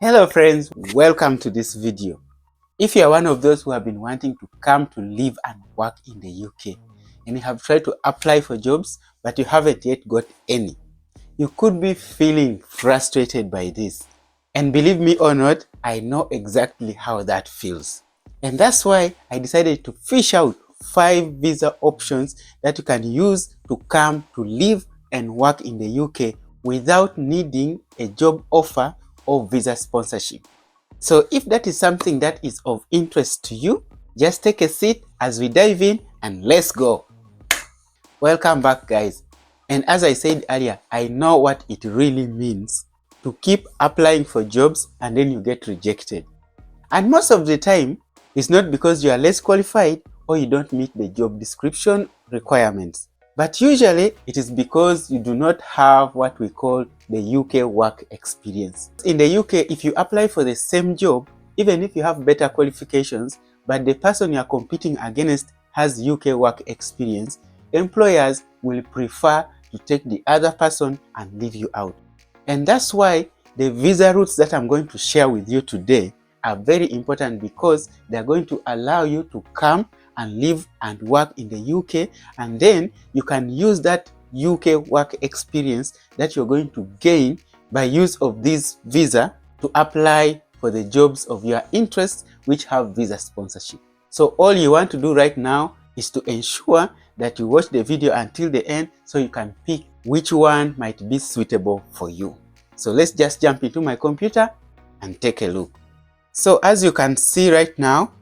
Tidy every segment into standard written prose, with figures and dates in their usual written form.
Hello friends, welcome to this video. If you are one of those who have been wanting to come to live and work in the UK and you have tried to apply for jobs but you haven't yet got any, you could be feeling frustrated by this. And believe me or not, I know exactly how that feels. And that's why I decided to fish out 5 visa options that you can use to come to live and work in the UK without needing a job offer or visa sponsorship. So if that is something that is of interest to you, just take a seat as we dive in and let's go. Welcome back guys. And as I said earlier, I know what it really means to keep applying for jobs and then you get rejected. And most of the time, it's not because you are less qualified or you don't meet the job description requirements. But usually, it is because you do not have what we call the UK work experience. In the UK, if you apply for the same job, even if you have better qualifications, but the person you are competing against has UK work experience, employers will prefer to take the other person and leave you out. And that's why the visa routes that I'm going to share with you today are very important, because they're going to allow you to come and live and work in the UK, and then you can use that UK work experience that you're going to gain by use of this visa to apply for the jobs of your interest which have visa sponsorship. So all you want to do right now is to ensure that you watch the video until the end so you can pick which one might be suitable for you. So let's just jump into my computer and take a look. So as you can see right now,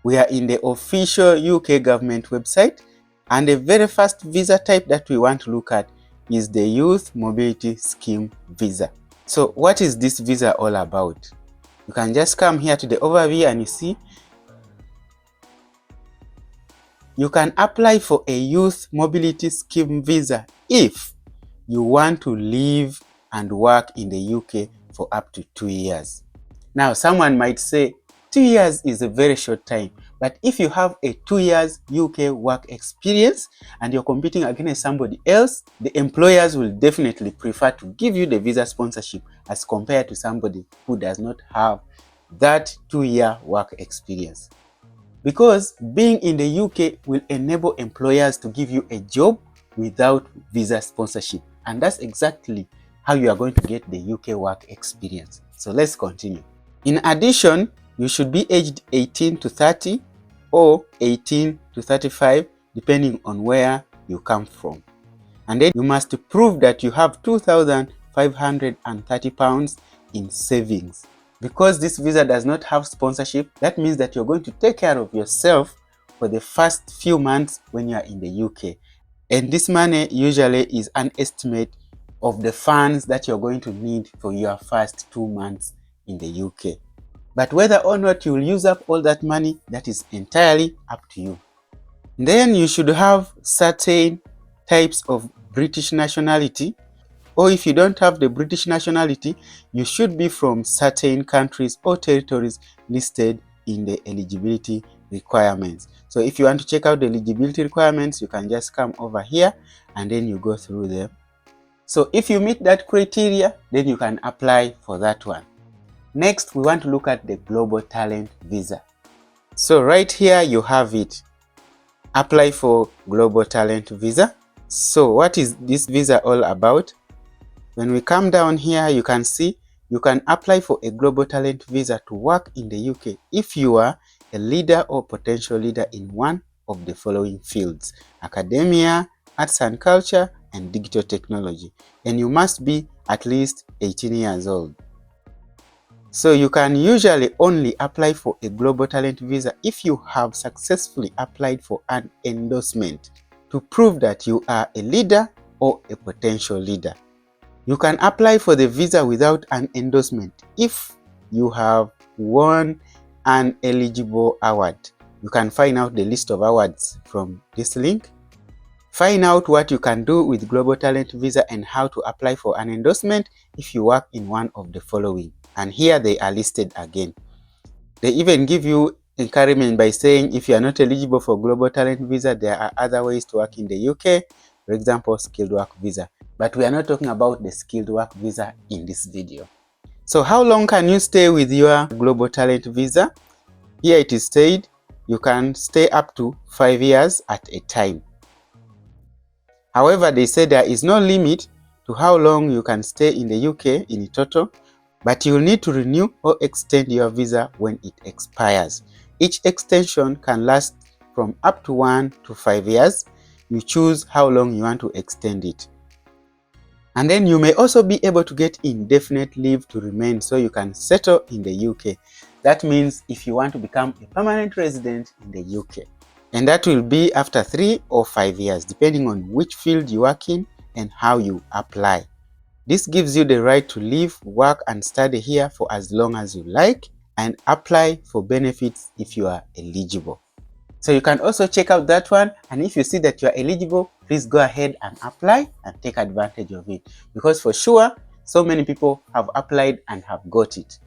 we are in the official UK government website, and the very first visa type that we want to look at is the Youth Mobility Scheme visa. So what is this visa all about? You can just come here to the overview and you see you can apply for a Youth Mobility Scheme visa if you want to live and work in the UK for up to 2 years. Now, someone might say 2 years is a very short time, but if you have a 2 years UK work experience and you're competing against somebody else, the employers will definitely prefer to give you the visa sponsorship as compared to somebody who does not have that 2-year work experience. Because being in the UK will enable employers to give you a job without visa sponsorship. And that's exactly how you are going to get the UK work experience. So let's continue. In addition, you should be aged 18 to 30 or 18 to 35, depending on where you come from. And then you must prove that you have £2,530 in savings. Because this visa does not have sponsorship, that means that you're going to take care of yourself for the first few months when you are in the UK. And this money usually is an estimate of the funds that you're going to need for your first 2 months in the UK. But whether or not you will use up all that money, that is entirely up to you. Then you should have certain types of British nationality, or if you don't have the British nationality, you should be from certain countries or territories listed in the eligibility requirements. So if you want to check out the eligibility requirements, you can just come over here and then you go through them. So if you meet that criteria, then you can apply for that one. Next, we want to look at the Global Talent Visa. So right here you have it. Apply for Global Talent Visa. So what is this visa all about? When we come down here, you can see you can apply for a Global Talent Visa to work in the UK if you are a leader or potential leader in one of the following fields: academia, arts and culture, and digital technology. And you must be at least 18 years old. So you can usually only apply for a Global Talent Visa if you have successfully applied for an endorsement to prove that you are a leader or a potential leader. You can apply for the visa without an endorsement if you have won an eligible award. You can find out the list of awards from this link. Find out what you can do with Global Talent Visa and how to apply for an endorsement if you work in one of the following. And here they are listed again. They even give you encouragement by saying if you are not eligible for Global Talent Visa, there are other ways to work in the UK, for example, skilled work visa. But we are not talking about the skilled work visa in this video. So how long can you stay with your Global Talent Visa? Here it is said you can stay up to 5 years at a time. However, they say there is no limit to how long you can stay in the UK in total, but you will need to renew or extend your visa when it expires. Each extension can last from up to 1 to 5 years. You choose how long you want to extend it. And then you may also be able to get indefinite leave to remain, so you can settle in the UK. That means if you want to become a permanent resident in the UK. And that will be after 3 or 5 years, depending on which field you work in and how you apply. This gives you the right to live, work and study here for as long as you like and apply for benefits if you are eligible. So you can also check out that one, and if you see that you are eligible, please go ahead and apply and take advantage of it, because for sure so many people have applied and have got it.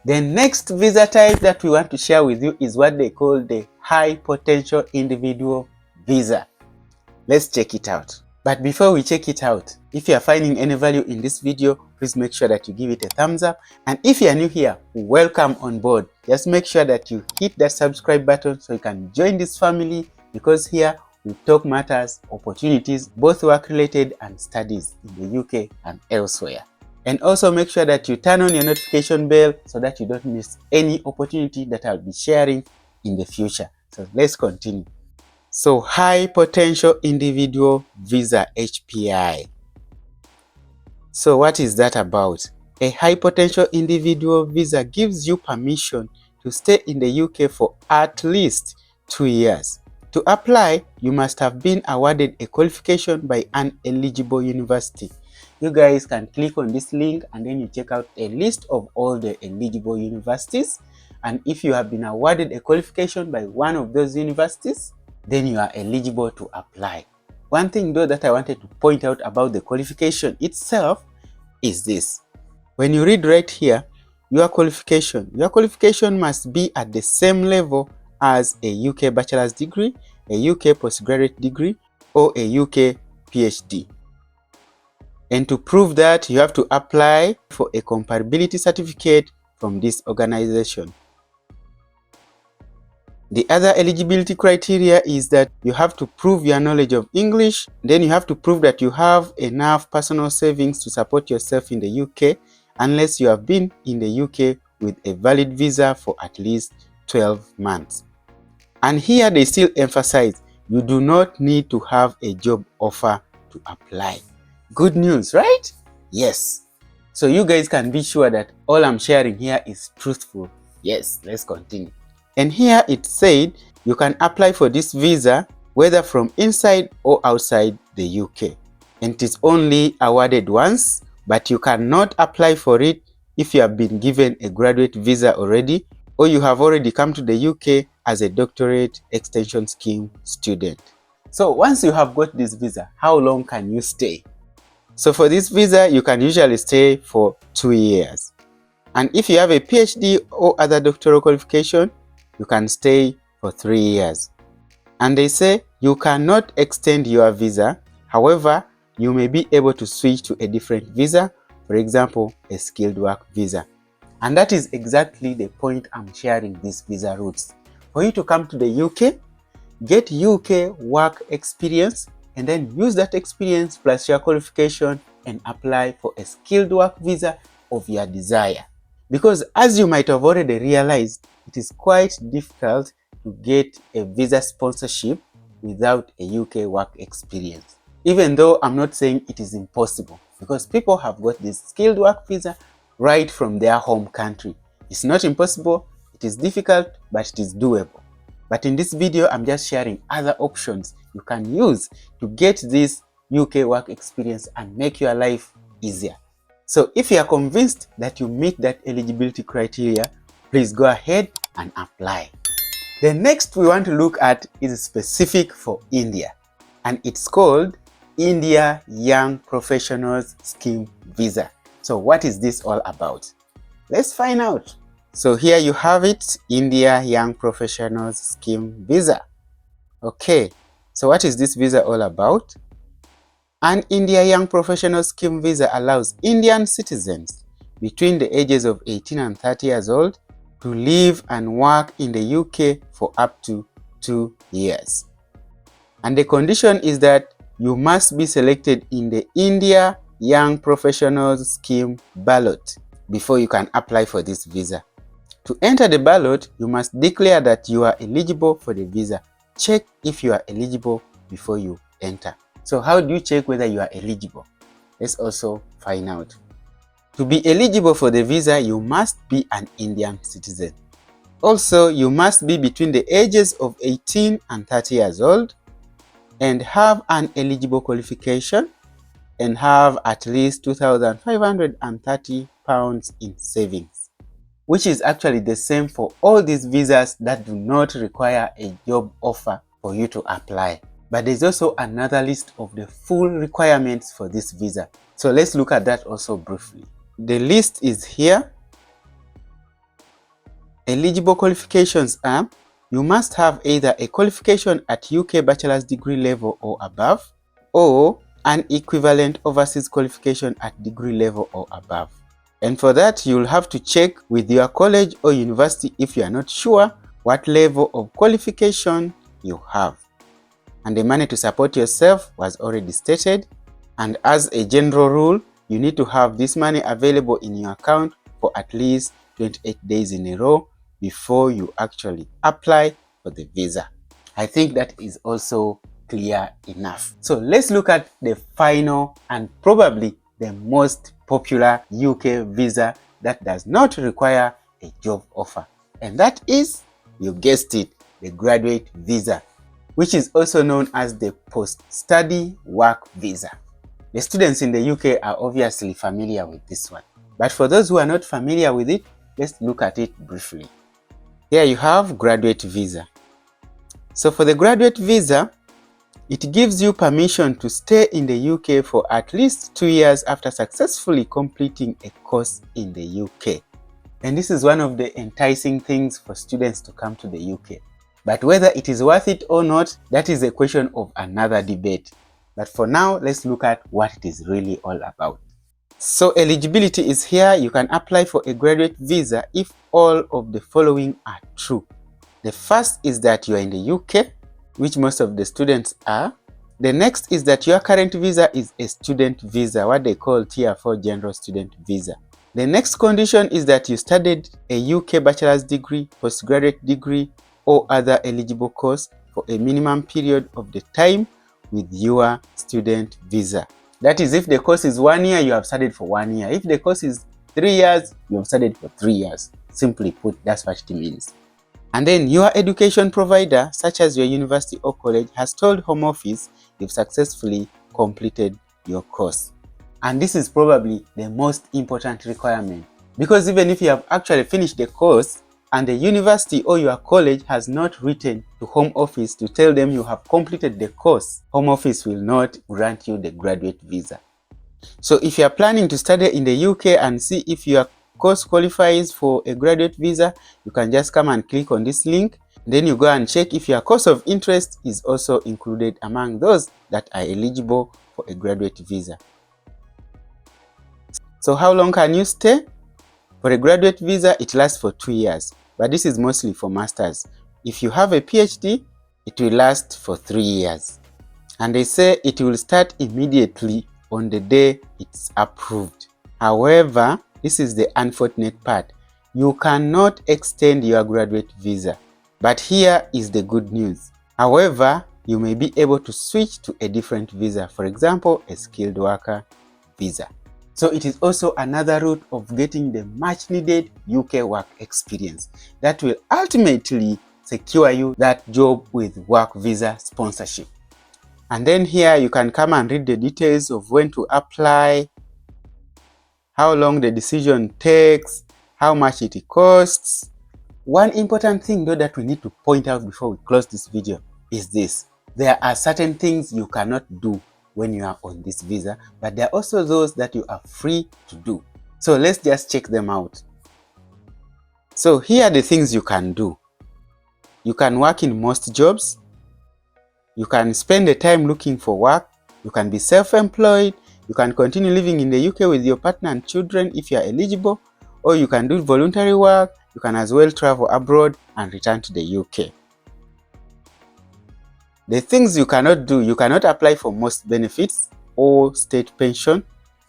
The next visa type that we want to share with you is what they call the high potential individual visa. Let's check it out. But before we check it out, if you are finding any value in this video, please make sure that you give it a thumbs up. And if you are new here, welcome on board. Just make sure that you hit that subscribe button so you can join this family, because here we talk matters, opportunities, both work related and studies in the UK and elsewhere. And also make sure that you turn on your notification bell so that you don't miss any opportunity that I'll be sharing in the future. So let's continue. So high potential individual visa, HPI. So what is that about? A high potential individual visa gives you permission to stay in the UK for at least 2 years. To apply, you must have been awarded a qualification by an eligible university. You guys can click on this link and then you check out a list of all the eligible universities. And if you have been awarded a qualification by one of those universities, then you are eligible to apply. One thing though that I wanted to point out about the qualification itself is this. When you read right here, your qualification must be at the same level as a UK bachelor's degree, a UK postgraduate degree, or a UK PhD. And to prove that, you have to apply for a comparability certificate from this organization. The other eligibility criteria is that you have to prove your knowledge of English. Then you have to prove that you have enough personal savings to support yourself in the UK, unless you have been in the UK with a valid visa for at least 12 months. And here they still emphasize you do not need to have a job offer to apply. Good news, right? Yes. So you guys can be sure that all I'm sharing here is truthful. Yes, let's continue. And here it said you can apply for this visa whether from inside or outside the UK. And it is only awarded once, but you cannot apply for it if you have been given a graduate visa already, or you have already come to the UK as a doctorate extension scheme student. So once you have got this visa, how long can you stay? So for this visa, you can usually stay for 2 years. And if you have a PhD or other doctoral qualification, you can stay for 3 years. And they say you cannot extend your visa. However, you may be able to switch to a different visa, for example, a skilled work visa. And that is exactly the point I'm sharing these visa routes. For you to come to the UK, get UK work experience, and then use that experience plus your qualification and apply for a skilled work visa of your desire. Because as you might have already realized, it is quite difficult to get a visa sponsorship without a UK work experience. Even though I'm not saying it is impossible, because people have got this skilled work visa right from their home country. It's not impossible, it is difficult, but it is doable. But in this video, I'm just sharing other options you can use to get this UK work experience and make your life easier. So if you are convinced that you meet that eligibility criteria, please go ahead and apply. The next we want to look at is specific for India, and it's called India Young Professionals Scheme Visa. So what is this all about? Let's find out. So here you have it, India Young Professionals Scheme Visa. Okay, so what is this visa all about? An India Young Professional Scheme Visa allows Indian citizens between the ages of 18 and 30 years old to live and work in the UK for up to 2 years. And the condition is that you must be selected in the India Young Professionals Scheme ballot before you can apply for this visa. To enter the ballot, you must declare that you are eligible for the visa. Check if you are eligible before you enter. So how do you check whether you are eligible? Let's also find out. To be eligible for the visa, you must be an Indian citizen. Also, you must be between the ages of 18 and 30 years old and have an eligible qualification and have at least £2,530 in savings, which is actually the same for all these visas that do not require a job offer for you to apply. But there's also another list of the full requirements for this visa. So let's look at that also briefly. The list is here. Eligible qualifications are: you must have either a qualification at UK bachelor's degree level or above, or an equivalent overseas qualification at degree level or above. And for that, you'll have to check with your college or university if you are not sure what level of qualification you have. And the money to support yourself was already stated. And as a general rule, you need to have this money available in your account for at least 28 days in a row before you actually apply for the visa. I think that is also clear enough. So let's look at the final and probably the most popular UK visa that does not require a job offer. And that is, you guessed it, the graduate visa, which is also known as the post-study work visa. The students in the UK are obviously familiar with this one. But for those who are not familiar with it, let's look at it briefly. Here you have graduate visa. So for the graduate visa, it gives you permission to stay in the UK for at least 2 years after successfully completing a course in the UK. And this is one of the enticing things for students to come to the UK. But whether it is worth it or not, that is a question of another debate. But for now, let's look at what it is really all about. So eligibility is here. You can apply for a graduate visa if all of the following are true. The first is that you are in the UK, which most of the students are. The next is that your current visa is a student visa, what they call Tier 4 General Student Visa. The next condition is that you studied a UK bachelor's degree, postgraduate degree, or other eligible course for a minimum period of the time with your student visa. That is, if the course is 1 year, you have studied for 1 year. If the course is 3 years, you have studied for 3 years. Simply put, that's what it means. And then your education provider, such as your university or college, has told Home Office you've successfully completed your course. And this is probably the most important requirement, because even if you have actually finished the course and the university or your college has not written to Home Office to tell them you have completed the course, Home Office will not grant you the graduate visa. So if you are planning to study in the UK and see if your course qualifies for a graduate visa, you can just come and click on this link. Then you go and check if your course of interest is also included among those that are eligible for a graduate visa. So how long can you stay? For a graduate visa, it lasts for 2 years, but this is mostly for masters. If you have a PhD, it will last for 3 years. And they say it will start immediately on the day it's approved. However, this is the unfortunate part. You cannot extend your graduate visa. But here is the good news. However, you may be able to switch to a different visa, for example, a skilled worker visa. So it is also another route of getting the much needed UK work experience that will ultimately secure you that job with work visa sponsorship. And then here you can come and read the details of when to apply, how long the decision takes, how much it costs. One important thing though that we need to point out before we close this video is this. There are certain things you cannot do when you are on this visa, but there are also those that you are free to do. So let's just check them out. So here are the things you can do. You can work in most jobs. You can spend the time looking for work. You can be self-employed. You can continue living in the UK with your partner and children if you are eligible, or you can do voluntary work. You can as well travel abroad and return to the UK. The things you cannot do: you cannot apply for most benefits or state pension.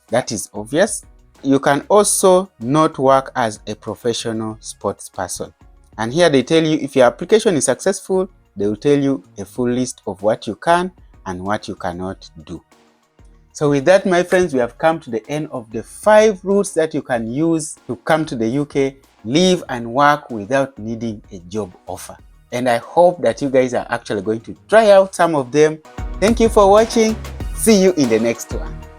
That is obvious. You can also not work as a professional sports person. And here they tell you, if your application is successful, they will tell you a full list of what you can and what you cannot do. So with that, my friends, we have come to the end of the 5 routes that you can use to come to the UK, live and work without needing a job offer. And I hope that you guys are actually going to try out some of them. Thank you for watching. See you in the next one.